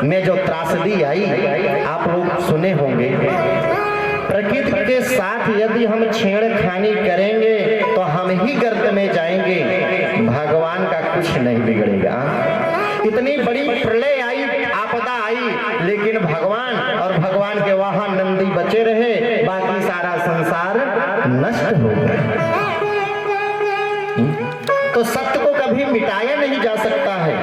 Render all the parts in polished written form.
में जो त्रासदी आई आप लोग सुने होंगे। प्रकृति के साथ यदि हम छेड़खानी करेंगे तो हम ही गर्त में जाएंगे, भगवान का कुछ नहीं बिगड़ेगा। इतनी बड़ी प्रलय आई, आपदा आई, लेकिन भगवान और भगवान के वहां नंदी बचे रहे, बाकी सारा संसार नष्ट हो गया। तो सत्य को कभी मिटाया नहीं जा सकता है।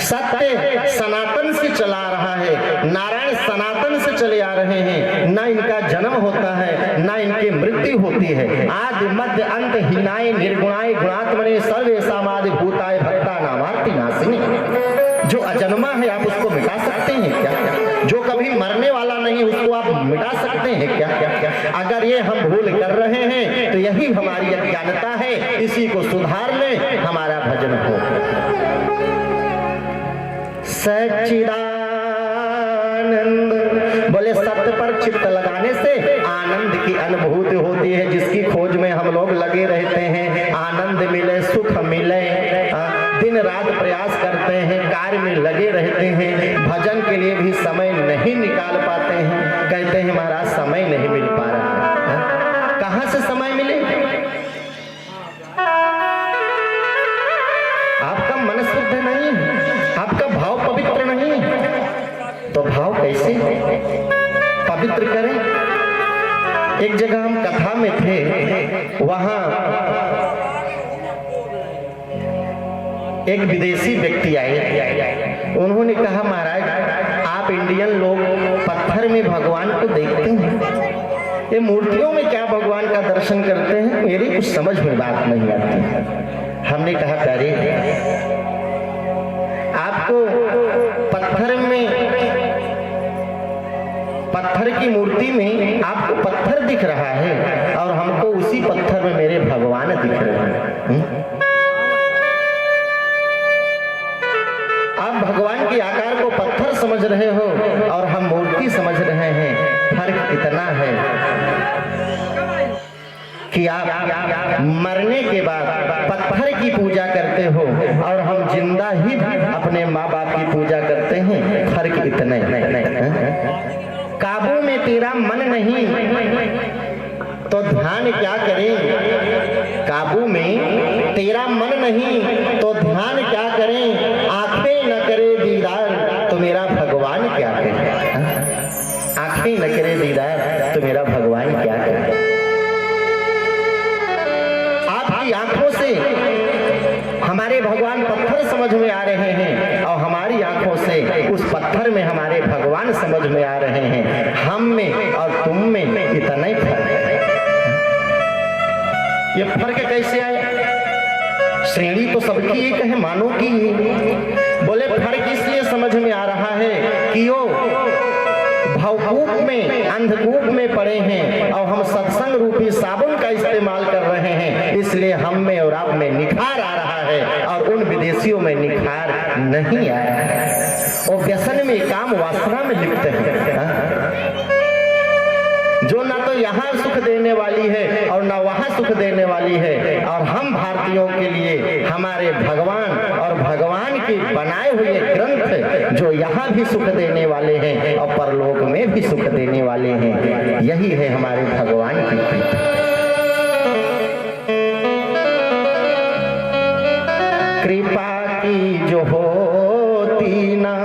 सत्य सनातन से चला रहा है, नारायण सनातन से चले आ रहे हैं, ना इनका जन्म होता है ना इनकी मृत्यु होती है। आदि मध्य अंत हीनाय निर्गुणाय गुणात्मने सर्वे समाधि भूताय भक्ता नामार्ति नाशिनी। जो अजन्मा है आप उसको मिटा सकते हैं क्या? जो कभी मरने वाला नहीं उसको आप मिटा सकते हैं क्या? अगर ये हम भूल कर रहे हैं तो यही हमारी अज्ञानता है, इसी को सुधार लें, हमारा भजन हो। सच्चिदानंद बोले सत्य पर चित्त लगाने से आनंद की अनुभूति होती है, जिसकी खोज में हम लोग लगे रहते हैं। आनंद मिले, सुख मिले, दिन रात प्रयास करते हैं, कार्य में लगे रहते हैं, भजन के लिए भी समय नहीं निकाल पाते हैं। कहते हैं महाराज समय नहीं मिल पा रहा है। कहां से समय मिले? आपका मन शुद्ध नहीं है, आपका भाव पवित्र नहीं है, तो भाव कैसे पवित्र करें? एक जगह हम कथा में थे, वहां एक विदेशी व्यक्ति आए, उन्होंने कहा महाराज आप इंडियन लोग पत्थर में भगवान को देखते हैं, ये मूर्तियों में क्या भगवान का दर्शन करते हैं? मेरी कुछ समझ में बात नहीं आती। हमने कहा प्यारे आपको पत्थर की मूर्ति में आपको पत्थर दिख रहा है और हमको उसी पत्थर में मेरे भगवान दिख रहे हैं। आप भगवान के आकार को पत्थर समझ रहे हो और हम मूर्ति समझ रहे हैं। फर्क इतना है कि आप मरने के बाद पत्थर की पूजा करते हो और हम जिंदा ही अपने माँ बाप की पूजा करते हैं। फर्क इतना है। काबू में तेरा मन नहीं तो ध्यान क्या करें? काबू में तेरा मन नहीं तो ध्यान क्या करें? आंखें न करे दीदार तो मेरा भगवान क्या करे? आंखें न करे दीदार तो मेरा भगवान क्या करे? आपकी आंखों से हमारे भगवान पत्थर समझ में आ रहे हैं और हमारी आंखों से उस पत्थर में हमारे भगवान समझ में आ रहे हैं। हम में और तुम में इतना ही फर्क है। ये फर्क कैसे आया? श्रेणी तो सबकी एक है, मानो की। बोले फर्क इसलिए समझ में आ रहा है कि वो भवकूप में अंधकूप में पड़े हैं और हम सत्संग रूपी साबुन का इस्तेमाल कर रहे हैं, इसलिए हम में और आप में निखार आ रहा है और उन विदेशियों में निखार नहीं आया है। वो व्यसन में, काम वासना में लिप्त है, जो ना तो यहाँ सुख देने वाली है और ना वहाँ सुख देने वाली है। और हम भारतीयों के लिए हमारे भगवान और भगवान के बनाए हुए ग्रंथ जो यहाँ भी सुख देने वाले हैं और परलोक में भी सुख देने वाले हैं, यही है हमारे भगवान की कृपा। कृपा की जो होती ना